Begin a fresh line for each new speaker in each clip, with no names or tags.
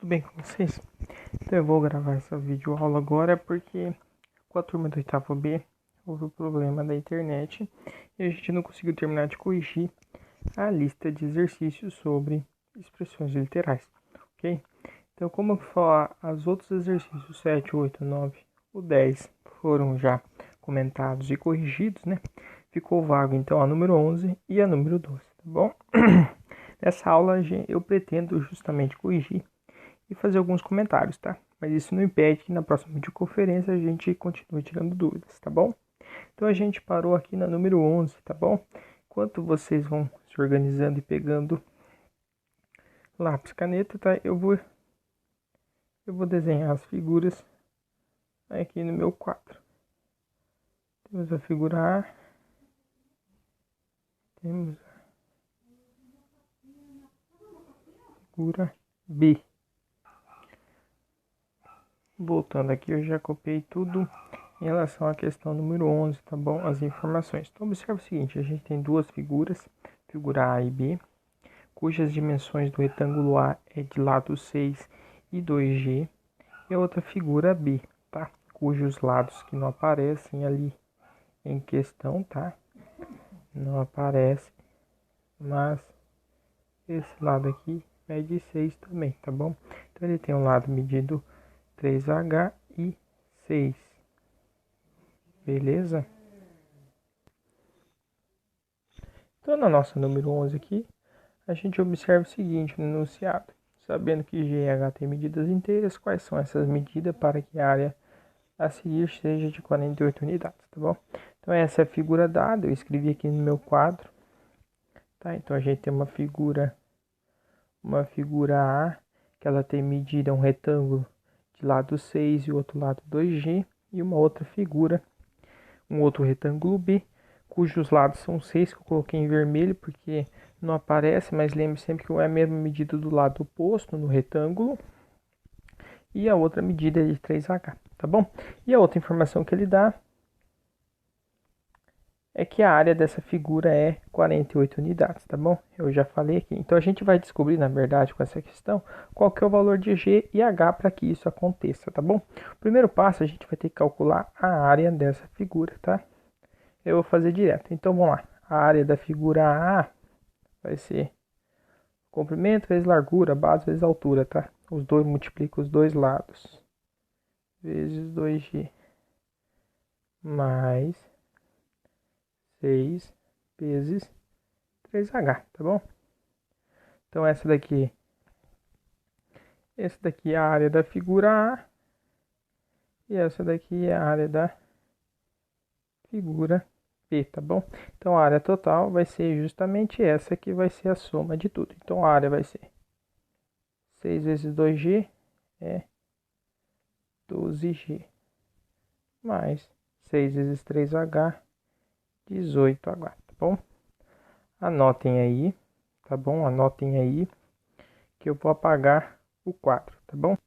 bem com vocês? Então eu vou gravar essa videoaula agora porque com a turma do oitavo B houve um problema da internet e a gente não conseguiu terminar de corrigir a lista de exercícios sobre expressões literais, ok? Então como eu vou falar, os outros exercícios 7, 8, 9, o 10 foram já comentados e corrigidos, né? Ficou vago então a número 11 e a número 12, tá bom? Nessa aula eu pretendo justamente corrigir e fazer alguns comentários, tá? Mas isso não impede que na próxima videoconferência a gente continue tirando dúvidas, tá bom? Então a gente parou aqui na número 11, tá bom? Enquanto vocês vão se organizando e pegando lápis, caneta, tá? Eu vou desenhar as figuras aqui no meu quadro. Temos a figura A, temos a figura B. Voltando aqui, eu já copiei tudo em relação à questão número 11, tá bom? As informações. Então, observe o seguinte, a gente tem duas figuras, figura A e B, cujas dimensões do retângulo A é de lado 6 e 2G, e a outra figura B, tá? Cujos lados que não aparecem ali em questão, tá? Não aparece, mas esse lado aqui mede 6 também, tá bom? Então, ele tem um lado medido 3H e 6. Beleza? Então, na nossa número 11 aqui, a gente observa o seguinte no enunciado. Sabendo que G e H têm medidas inteiras, quais são essas medidas para que a área a seguir seja de 48 unidades, tá bom? Então, essa é a figura dada, eu escrevi aqui no meu quadro, tá? Então, a gente tem uma figura A, que ela tem medida um retângulo de lado 6 e o outro lado 2G, e uma outra figura, um outro retângulo B, cujos lados são 6, que eu coloquei em vermelho porque não aparece, mas lembre sempre que é a mesma medida do lado oposto no retângulo, e a outra medida é de 3H, tá bom? E a outra informação que ele dá é que a área dessa figura é 48 unidades, tá bom? Eu já falei aqui. Então a gente vai descobrir, na verdade, com essa questão, qual que é o valor de G e H para que isso aconteça, tá bom? Primeiro passo, a gente vai ter que calcular a área dessa figura, tá? Eu vou fazer direto. Então vamos lá. A área da figura A vai ser comprimento vezes largura, base vezes altura, tá? Os dois multiplicam os dois lados. Vezes 2G. Mais 6 vezes 3H, tá bom? Então essa daqui é a área da figura A. E essa daqui é a área da figura B, tá bom? Então a área total vai ser justamente essa que vai ser a soma de tudo. Então a área vai ser 6 vezes 2G é 12G. Mais 6 vezes 3H, 18H, tá bom? Anotem aí, tá bom? Anotem aí que eu vou apagar o quadro, tá bom?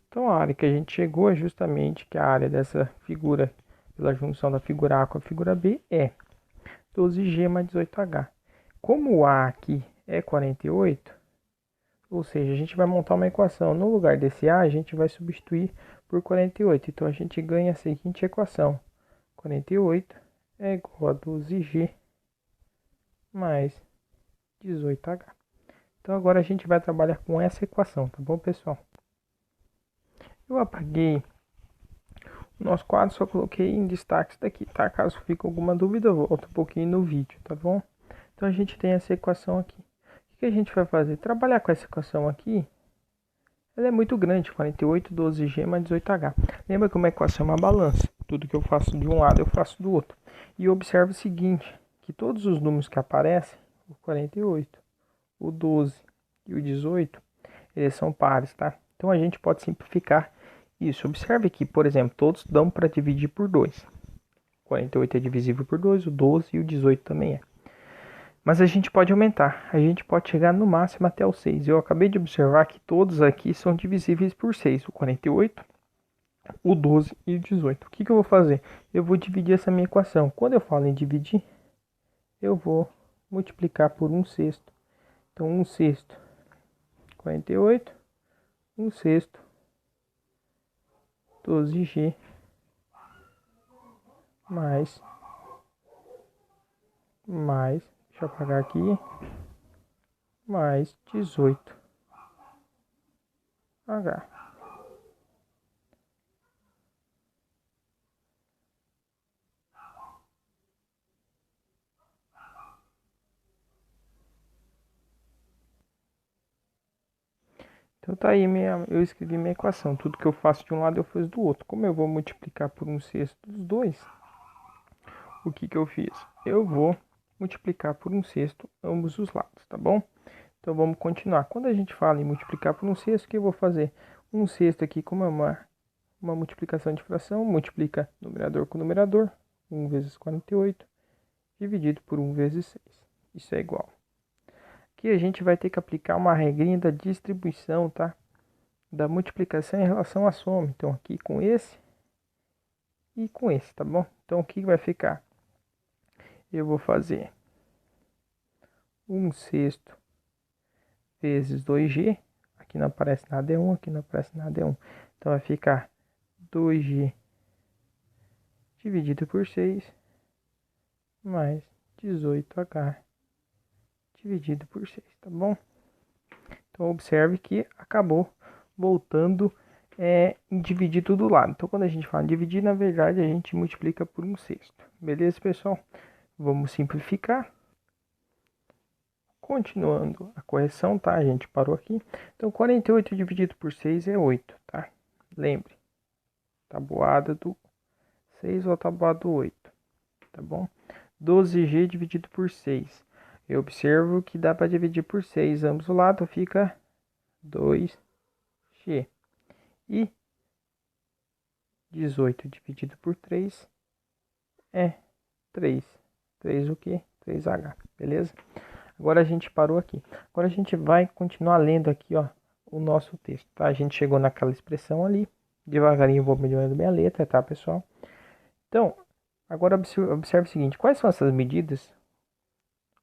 Então a área que a gente chegou é justamente que a área dessa figura, pela junção da figura A com a figura B, é 12G mais 18H. Como o A aqui é 48, ou seja, a gente vai montar uma equação. No lugar desse A, a gente vai substituir por 48. Então a gente ganha a seguinte equação: 48 é igual a 12G mais 18H. Então agora a gente vai trabalhar com essa equação, tá bom, pessoal? Eu apaguei o nosso quadro, só coloquei em destaques daqui, tá? Caso fique alguma dúvida, eu volto um pouquinho no vídeo, tá bom? Então a gente tem essa equação aqui. O que a gente vai fazer? Trabalhar com essa equação aqui, ela é muito grande, 48, 12G mais 18H. Lembra que uma equação é uma balança. Tudo que eu faço de um lado, eu faço do outro. E observe o seguinte, que todos os números que aparecem, o 48, o 12 e o 18, eles são pares, tá? Então a gente pode simplificar isso. Observe que, por exemplo, todos dão para dividir por 2. 48 é divisível por 2, o 12 e o 18 também é. Mas a gente pode aumentar, a gente pode chegar no máximo até o 6. Eu acabei de observar que todos aqui são divisíveis por 6, o 48, o 12 e o 18. O que eu vou fazer? Eu vou dividir essa minha equação. Quando eu falo em dividir, eu vou multiplicar por 1/6. Então 1/6, 48, 1 sexto 12G mais, deixa eu apagar aqui, mais 18H. Então tá aí eu escrevi minha equação. Tudo que eu faço de um lado eu faço do outro. Como eu vou multiplicar por 1 sexto dos dois, o que eu fiz? Eu vou multiplicar por 1 sexto ambos os lados, tá bom? Então vamos continuar. Quando a gente fala em multiplicar por 1 sexto, o que eu vou fazer? 1 sexto aqui, como é uma multiplicação de fração, multiplica numerador com numerador. 1 vezes 48, dividido por 1 vezes 6. Isso é igual. Aqui a gente vai ter que aplicar uma regrinha da distribuição, tá? Da multiplicação em relação à soma. Então aqui com esse e com esse, tá bom? Então o que vai ficar? Eu vou fazer 1 sexto vezes 2G. Aqui não aparece nada, é 1. Aqui não aparece nada, é 1. Então vai ficar 2G dividido por 6 mais 18H dividido por 6, tá bom? Então observe que acabou voltando em dividir tudo do lado. Então quando a gente fala em dividir, na verdade a gente multiplica por 1 sexto. Beleza, pessoal? Vamos simplificar. Continuando a correção, tá? A gente parou aqui. Então 48 dividido por 6 é 8, tá? Lembre, tabuada do 6 ou a tabuada do 8, tá bom? 12G dividido por 6. Eu observo que dá para dividir por 6. Ambos os lados fica 2G. E 18 dividido por 3 é 3. 3 o quê? 3H, beleza? Agora a gente parou aqui. Agora a gente vai continuar lendo aqui, ó, o nosso texto, tá? A gente chegou naquela expressão ali. Devagarinho vou melhorando minha letra, tá, pessoal? Então, agora observe o seguinte. Quais são essas medidas?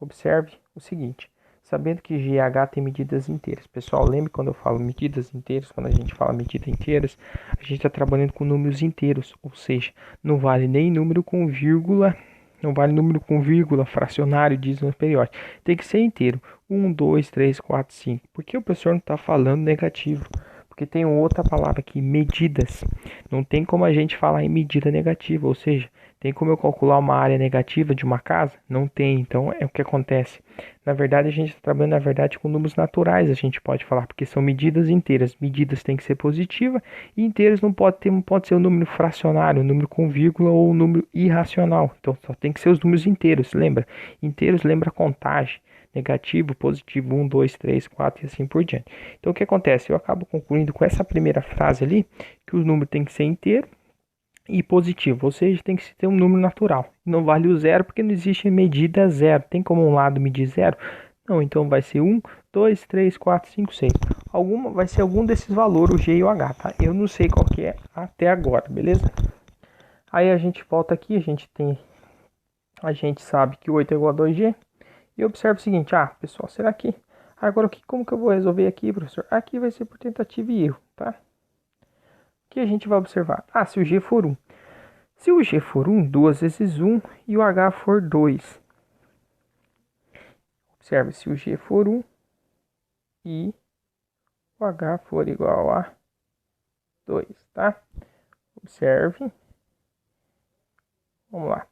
Observe o seguinte. Sabendo que G e H tem medidas inteiras. Pessoal, lembre quando eu falo medidas inteiras, quando a gente fala medidas inteiras, a gente está trabalhando com números inteiros. Ou seja, não vale nem número com vírgula. Não vale número com vírgula, fracionário, dízimo periódico. Tem que ser inteiro. 1, 2, 3, 4, 5. Por que o professor não está falando negativo? Porque tem outra palavra aqui, medidas. Não tem como a gente falar em medida negativa. Ou seja, tem como eu calcular uma área negativa de uma casa? Não tem. Então, é o que acontece. Na verdade, a gente está trabalhando, na verdade, com números naturais, a gente pode falar. Porque são medidas inteiras. Medidas tem que ser positiva. E inteiros não pode ser um número fracionário, um número com vírgula ou um número irracional. Então só tem que ser os números inteiros, lembra? Inteiros lembra contagem. Negativo, positivo, 1, 2, 3, 4 e assim por diante. Então o que acontece? Eu acabo concluindo com essa primeira frase ali, que o número tem que ser inteiro e positivo, ou seja, tem que ter um número natural. Não vale o zero porque não existe medida zero. Tem como um lado medir zero? Não, então vai ser 1, 2, 3, 4, 5, 6. Vai ser algum desses valores, o G e o H, tá? Eu não sei qual que é até agora, beleza? Aí a gente volta aqui, a gente sabe que 8 é igual a 2G. E observe o seguinte, pessoal, será que... Agora, como que eu vou resolver aqui, professor? Aqui vai ser por tentativa e erro, tá? O que a gente vai observar? Se o G for 1. Se o G for 1, 2 vezes 1 e o H for 2. Observe, se o G for 1 e o H for igual a 2, tá? Observe. Vamos lá.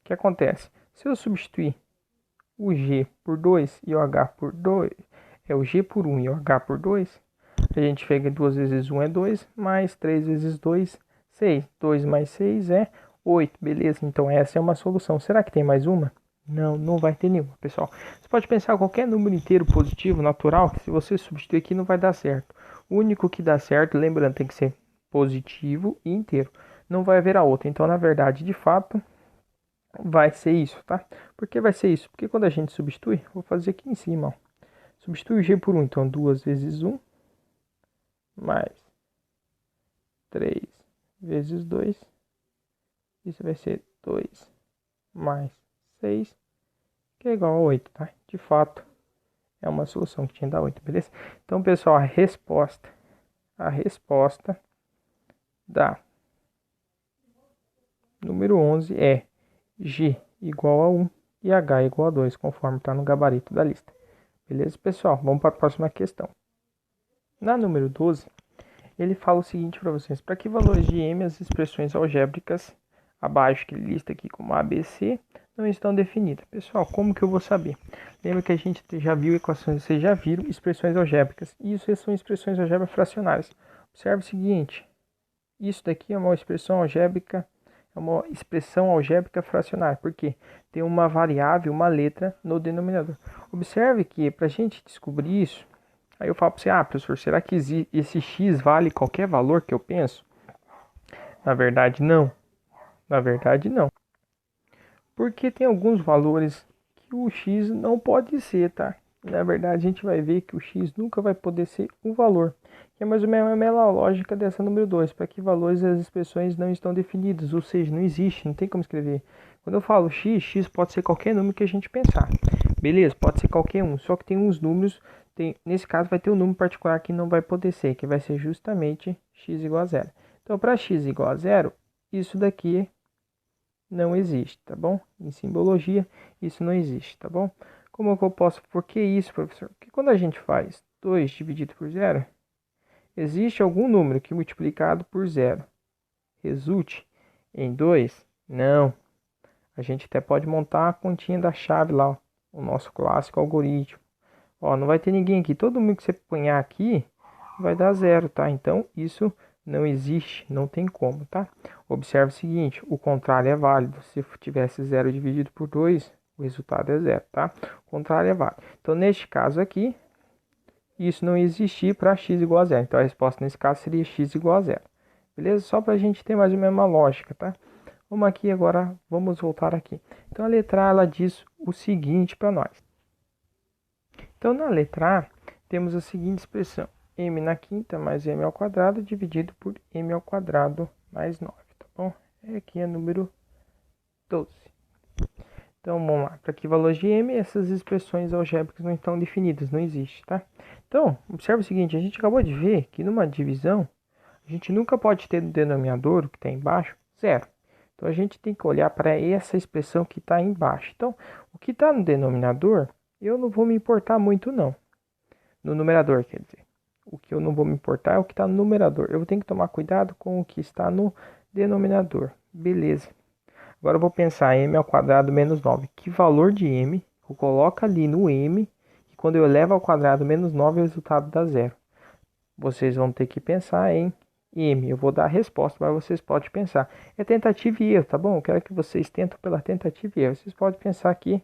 O que acontece? Se eu substituir o G por 2 e o H por 2, o G por 1 e o H por 2, a gente pega 2 vezes 1 é 2, mais 3 vezes 2, 6. 2 mais 6 é 8, beleza? Então essa é uma solução. Será que tem mais uma? Não, não vai ter nenhuma, pessoal. Você pode pensar qualquer número inteiro positivo, natural, que se você substituir aqui não vai dar certo. O único que dá certo, lembrando, tem que ser positivo e inteiro. Não vai haver a outra. Então, na verdade, de fato, vai ser isso, tá? Por que vai ser isso? Porque quando a gente substitui, vou fazer aqui em cima, ó. Substitui o G por 1, então 2 vezes 1 mais 3 vezes 2. Isso vai ser 2 mais 6, que é igual a 8, tá? De fato, é uma solução que tinha da 8, beleza? Então, pessoal, a resposta da número 11 é G igual a 1 e H igual a 2, conforme está no gabarito da lista. Beleza, pessoal? Vamos para a próxima questão. Na número 12, ele fala o seguinte para vocês. Para que valores de M as expressões algébricas abaixo, que ele lista aqui como A, B, C, não estão definidas? Pessoal, como que eu vou saber? Lembra que a gente já viu equações, vocês já viram expressões algébricas. E isso são expressões algébricas fracionárias. Observe o seguinte. Isso daqui é uma expressão algébrica, fracionária, porque tem uma variável, uma letra no denominador. Observe que para a gente descobrir isso, aí eu falo para você, professor, será que esse x vale qualquer valor que eu penso? Na verdade, não. Na verdade, não. Porque tem alguns valores que o x não pode ser, tá? Na verdade, a gente vai ver que o x nunca vai poder ser um valor. Que é mais ou menos a lógica dessa número 2. Para que valores as expressões não estão definidas, ou seja, não existe, não tem como escrever. Quando eu falo x pode ser qualquer número que a gente pensar. Beleza? Pode ser qualquer um, só que tem uns números, nesse caso vai ter um número particular que não vai poder ser, que vai ser justamente x igual a 0. Então, para x igual a 0, isso daqui não existe, tá bom? Em simbologia, isso não existe, tá bom? Como que eu posso... Por que isso, professor? Porque quando a gente faz 2 dividido por 0, existe algum número que multiplicado por 0 resulte em 2? Não. A gente até pode montar a continha da chave lá, ó, o nosso clássico algoritmo. Ó, não vai ter ninguém aqui. Todo mundo que você punhar aqui vai dar 0, tá? Então, isso não existe, não tem como, tá? Observe o seguinte, o contrário é válido. Se tivesse 0 dividido por 2, o resultado é 0, tá? O contrário é válido. Então, neste caso aqui, isso não existir para x igual a 0. Então, a resposta nesse caso seria x igual a 0. Beleza? Só para a gente ter mais ou menos uma lógica, tá? Vamos aqui agora, vamos voltar aqui. Então, a letra A, ela diz o seguinte para nós. Então, na letra A, temos a seguinte expressão. M na quinta mais m ao quadrado dividido por m ao quadrado mais 9, tá bom? Aqui é número 12. Então, vamos lá. Para que valor de m, essas expressões algébricas não estão definidas, não existe, tá? Então, observe o seguinte, a gente acabou de ver que numa divisão, a gente nunca pode ter no denominador, o que está embaixo, 0. Então, a gente tem que olhar para essa expressão que está embaixo. Então, o que está no denominador, eu não vou me importar muito, não. No numerador, quer dizer. O que eu não vou me importar é o que está no numerador. Eu tenho que tomar cuidado com o que está no denominador. Beleza. Agora eu vou pensar m ao quadrado menos 9. Que valor de m eu coloco ali no m, e quando eu elevo ao quadrado menos 9, o resultado dá 0. Vocês vão ter que pensar em m. Eu vou dar a resposta, mas vocês podem pensar. É tentativa e erro, tá bom? Eu quero que vocês tentem pela tentativa e erro. Vocês podem pensar que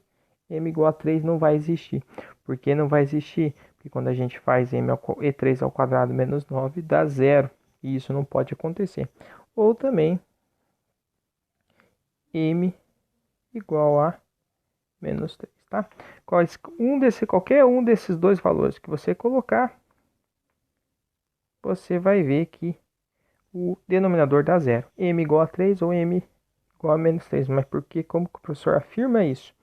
m igual a 3 não vai existir. Por que não vai existir? Porque quando a gente faz e3 ao quadrado menos 9 dá 0. E isso não pode acontecer. Ou também m igual a menos 3, tá? Qualquer um desses dois valores que você colocar, você vai ver que o denominador dá 0. M igual a 3 ou m igual a menos 3. Mas por que? Como que o professor afirma isso?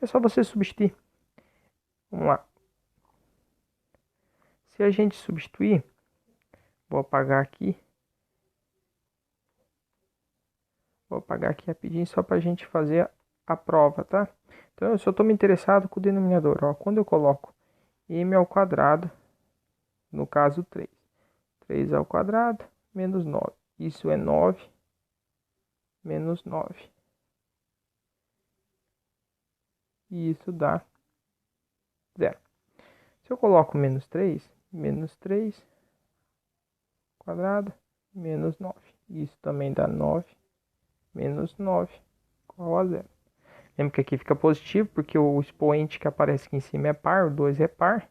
É só você substituir. Vamos lá. Se a gente substituir, vou apagar aqui. Vou apagar aqui rapidinho só para a gente fazer a prova, tá? Então, eu só estou me interessado com o denominador. Ó. Quando eu coloco m ao quadrado, no caso 3. 3 ao quadrado menos 9. Isso é 9 menos 9. E isso dá 0. Se eu coloco menos 3 quadrado menos 9. Isso também dá 9 menos 9 igual a 0. Lembra que aqui fica positivo, porque o expoente que aparece aqui em cima é par, o 2 é par.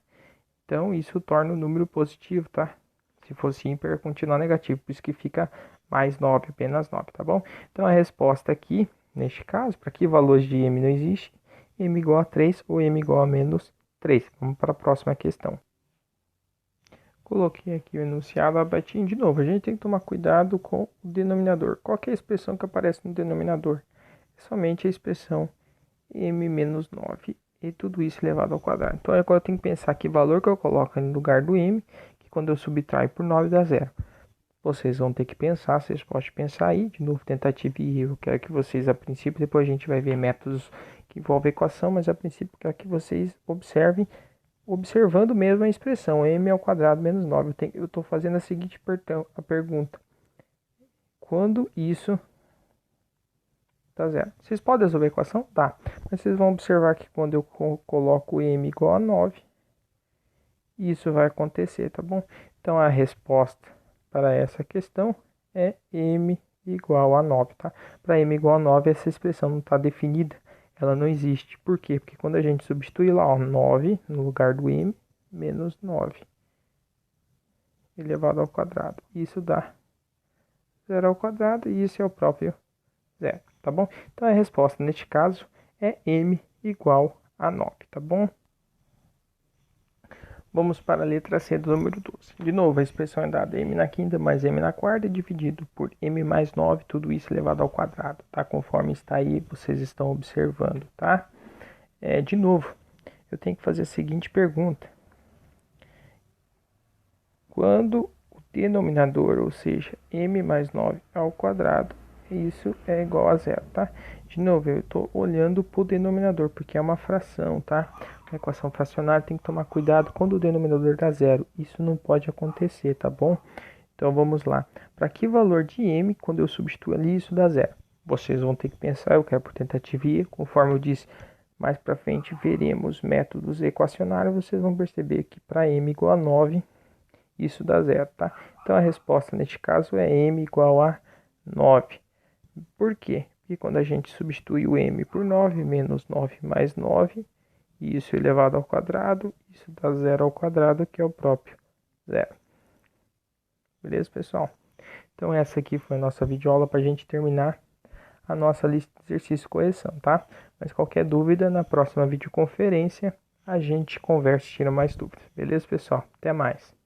Então, isso torna o número positivo, tá? Se fosse ímpar, continuar negativo. Por isso que fica mais 9, apenas 9, tá bom? Então, a resposta aqui, neste caso, para que valores de m não existe, m igual a 3 ou m igual a menos 3. Vamos para a próxima questão. Coloquei aqui o enunciado abertinho de novo. A gente tem que tomar cuidado com o denominador. Qual que é a expressão que aparece no denominador? É somente a expressão m menos 9 e tudo isso elevado ao quadrado. Então agora eu tenho que pensar que valor que eu coloco no lugar do m, que quando eu subtraio por 9 dá zero. Vocês vão ter que pensar, vocês podem pensar aí, de novo, tentativa e erro. Eu quero que vocês, a princípio, depois a gente vai ver métodos que envolvem equação, mas a princípio eu quero que vocês observem, observando mesmo a expressão m ao quadrado menos 9. Eu estou fazendo a seguinte a pergunta. Quando isso dá zero? Vocês podem resolver a equação? Tá. Mas vocês vão observar que quando eu coloco m igual a 9, isso vai acontecer, tá bom? Então a resposta para essa questão é m igual a 9, tá? Para m igual a 9, essa expressão não está definida, ela não existe. Por quê? Porque quando a gente substitui lá, ó, 9 no lugar do m, menos 9 elevado ao quadrado. Isso dá zero ao quadrado e isso é o próprio zero, tá bom? Então a resposta neste caso é m igual a 9, tá bom? Vamos para a letra C do número 12. De novo, a expressão é dada m na quinta mais m na quarta dividido por m mais 9, tudo isso elevado ao quadrado, tá? Conforme está aí, vocês estão observando, tá? De novo, eu tenho que fazer a seguinte pergunta. Quando o denominador, ou seja, m mais 9 ao quadrado, isso é igual a zero, tá? De novo, eu estou olhando para o denominador, porque é uma fração, tá? A equação fracionária tem que tomar cuidado quando o denominador dá zero. Isso não pode acontecer, tá bom? Então vamos lá. Para que valor de m, quando eu substituo ali, isso dá zero? Vocês vão ter que pensar, eu quero por tentativa e erro, conforme eu disse, mais para frente veremos métodos equacionários, vocês vão perceber que para m igual a 9, isso dá zero, tá? Então a resposta neste caso é m igual a 9. Por quê? Porque quando a gente substitui o m por 9, menos 9 mais 9, e isso elevado ao quadrado, isso dá zero ao quadrado, que é o próprio zero. Beleza, pessoal? Então essa aqui foi a nossa videoaula para a gente terminar a nossa lista de exercícios de correção, tá? Mas qualquer dúvida, na próxima videoconferência a gente conversa e tira mais dúvidas. Beleza, pessoal? Até mais.